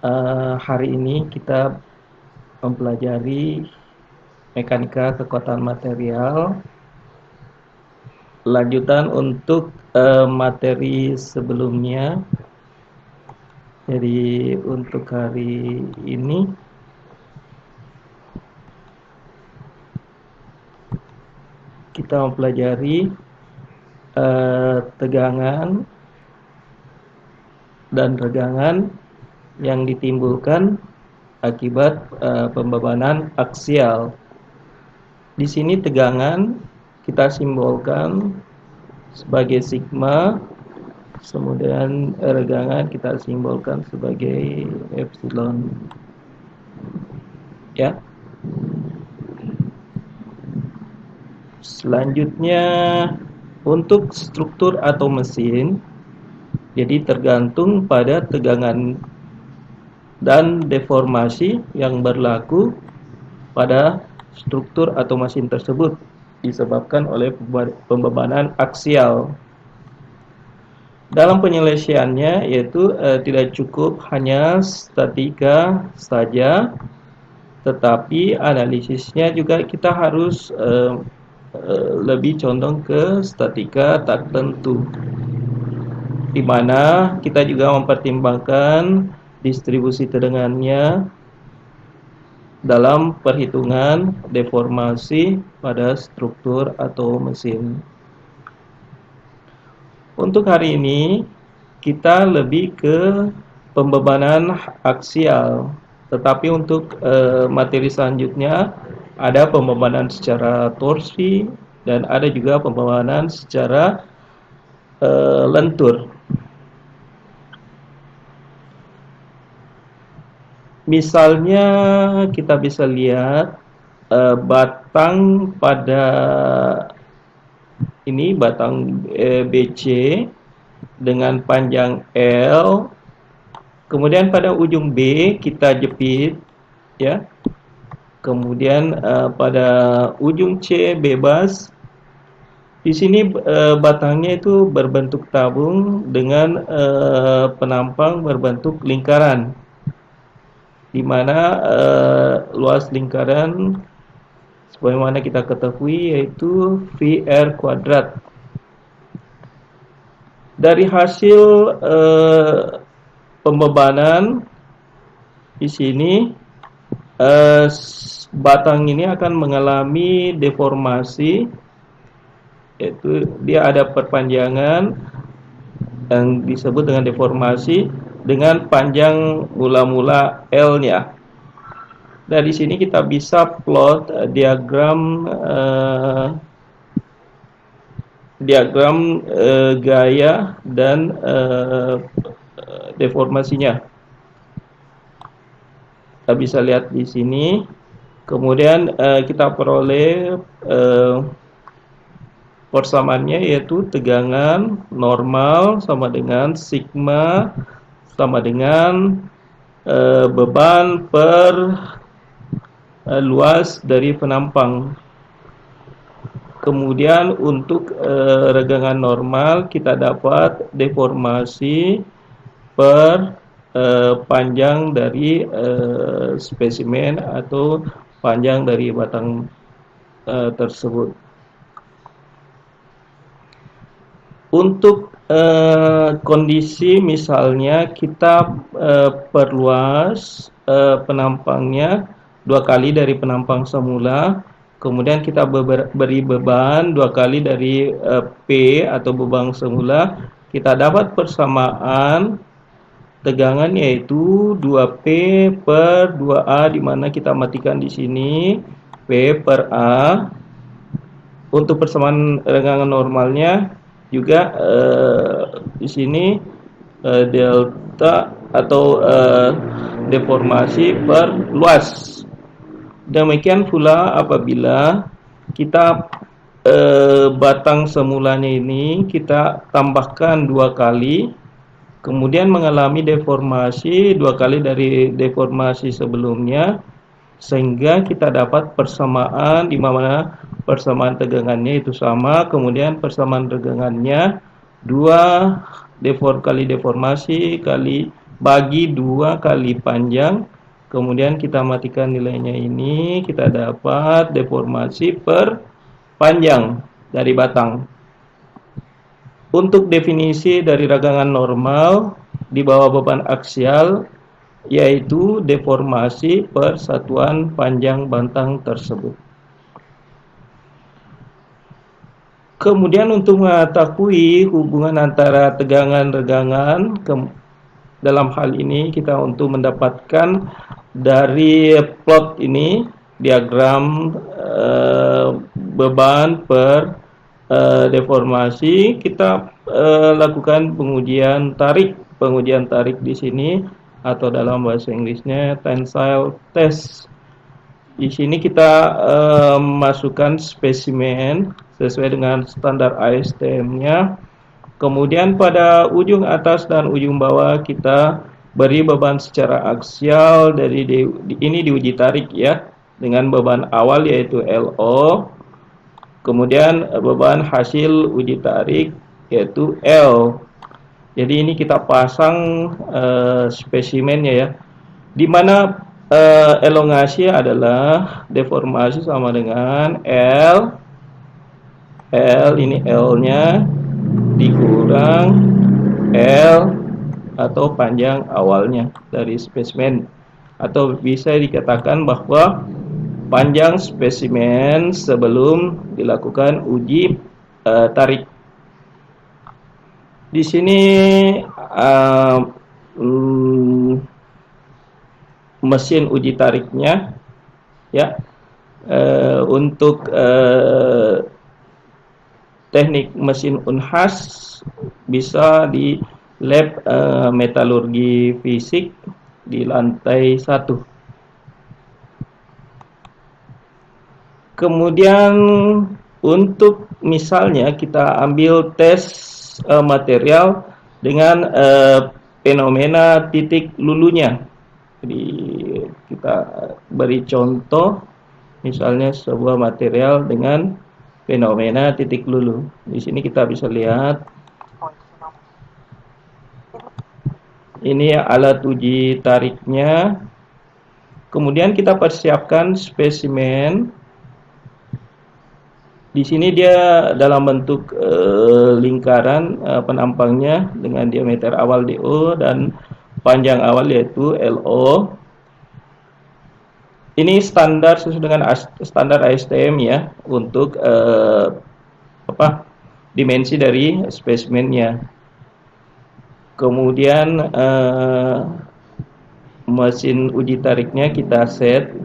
Hari ini kita mempelajari mekanika kekuatan material, lanjutan untuk materi sebelumnya. Jadi untuk hari ini kita mempelajari tegangan dan regangan yang ditimbulkan akibat pembebanan aksial. Di sini tegangan kita simbolkan sebagai sigma, kemudian regangan kita simbolkan sebagai epsilon. Ya. Selanjutnya untuk struktur atau mesin, jadi tergantung pada tegangan dan deformasi yang berlaku pada struktur atau mesin tersebut disebabkan oleh pembebanan aksial. Dalam penyelesaiannya yaitu tidak cukup hanya statika saja, tetapi analisisnya juga kita harus lebih condong ke statika tak tentu, di mana kita juga mempertimbangkan distribusi tegangannya dalam perhitungan deformasi pada struktur atau mesin. Untuk hari ini kita lebih ke pembebanan aksial, tetapi untuk materi selanjutnya ada pembebanan secara torsi dan ada juga pembebanan secara lentur. Misalnya kita bisa lihat batang pada ini batang BC dengan panjang L, kemudian pada ujung B kita jepit, ya. Kemudian pada ujung C bebas. Di sini batangnya itu berbentuk tabung dengan penampang berbentuk lingkaran, di mana luas lingkaran sebagaimana kita ketahui yaitu VR kuadrat. Dari hasil pembebanan di sini batang ini akan mengalami deformasi, yaitu dia ada perpanjangan yang disebut dengan deformasi dengan panjang mula-mula L-nya. Dari sini kita bisa plot diagram gaya dan deformasinya. Kita bisa lihat di sini. Kemudian kita peroleh persamaannya, yaitu tegangan normal sama dengan sigma sama dengan beban per luas dari penampang. Kemudian untuk regangan normal kita dapat deformasi per panjang dari spesimen atau panjang dari batang tersebut. Untuk kondisi misalnya kita perluas penampangnya 2 kali dari penampang semula, kemudian kita beri beban 2 kali dari P atau beban semula, kita dapat persamaan tegangan yaitu 2P per 2A, di mana kita matikan di sini P per A. Untuk persamaan regangan normalnya juga di sini delta atau deformasi per luas. Demikian pula apabila kita batang semulanya ini kita tambahkan 2 kali, kemudian mengalami deformasi 2 kali dari deformasi sebelumnya, sehingga kita dapat persamaan di mana persamaan tegangannya itu sama, kemudian persamaan regangannya 2 kali deformasi kali bagi 2 kali panjang, kemudian kita matikan nilainya ini, kita dapat deformasi per panjang dari batang. Untuk definisi dari ragangan normal di bawah beban aksial, yaitu deformasi per satuan panjang batang tersebut. Kemudian untuk mengetahui hubungan antara tegangan-regangan, dalam hal ini kita untuk mendapatkan dari plot ini, diagram beban per deformasi, kita lakukan pengujian tarik. Pengujian tarik di sini atau dalam bahasa Inggrisnya tensile test. Di sini kita masukkan spesimen sesuai dengan standar ASTM-nya. Kemudian pada ujung atas dan ujung bawah kita beri beban secara aksial. Dari ini diuji tarik ya, dengan beban awal yaitu LO. Kemudian beban hasil uji tarik yaitu L. Jadi ini kita pasang spesimennya ya, di mana elongasi adalah deformasi sama dengan L ini L-nya dikurang L atau panjang awalnya dari spesimen, atau bisa dikatakan bahwa panjang spesimen sebelum dilakukan uji tarik. Di sini mesin uji tariknya ya, untuk teknik mesin Unhas bisa di lab metalurgi fisik di lantai 1. Kemudian untuk misalnya kita ambil tes material dengan fenomena titik lulunya. Jadi kita beri contoh misalnya sebuah material dengan fenomena titik lulu. Di sini kita bisa lihat ini alat uji tariknya. Kemudian kita persiapkan spesimen. Di sini dia dalam bentuk lingkaran penampangnya dengan diameter awal DO dan panjang awal yaitu LO. Ini standar sesuai dengan standar ASTM ya, untuk dimensi dari spesimennya. Kemudian mesin uji tariknya kita set.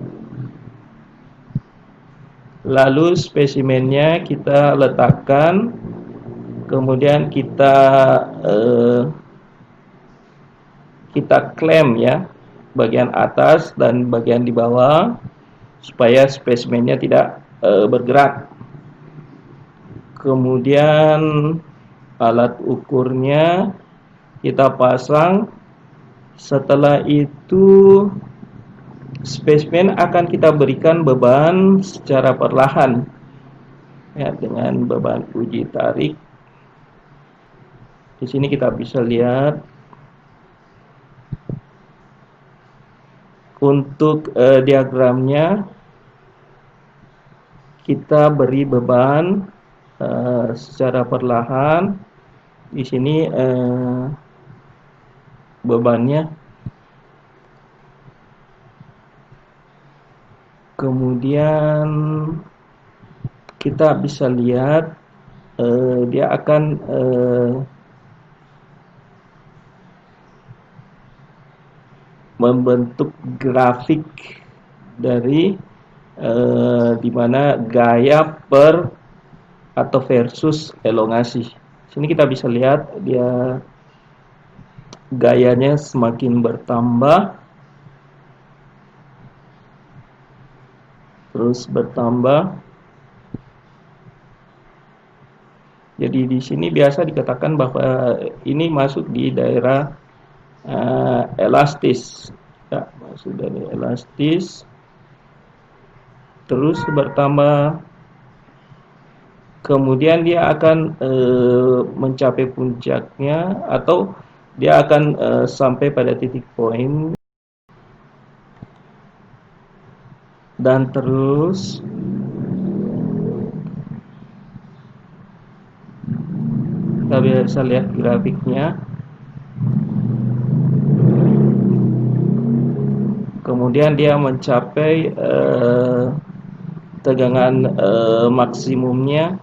Lalu spesimennya kita letakkan, kemudian kita klem ya, bagian atas dan bagian di bawah supaya spesimennya tidak bergerak. Kemudian alat ukurnya kita pasang. Setelah itu spesimen akan kita berikan beban secara perlahan ya, dengan beban uji tarik. Di sini kita bisa lihat untuk diagramnya, kita beri beban secara perlahan. Di sini bebannya. Kemudian kita bisa lihat dia akan membentuk grafik dari di mana gaya per atau versus elongasi. Sini kita bisa lihat dia gayanya semakin bertambah, terus bertambah. Jadi di sini biasa dikatakan bahwa ini masuk di daerah elastis ya, masuk dari elastis, terus bertambah. Kemudian dia akan mencapai puncaknya atau dia akan sampai pada titik poin dan terus kita bisa lihat grafiknya. Kemudian dia mencapai tegangan maksimumnya.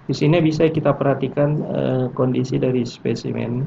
Di sini bisa kita perhatikan kondisi dari spesimen.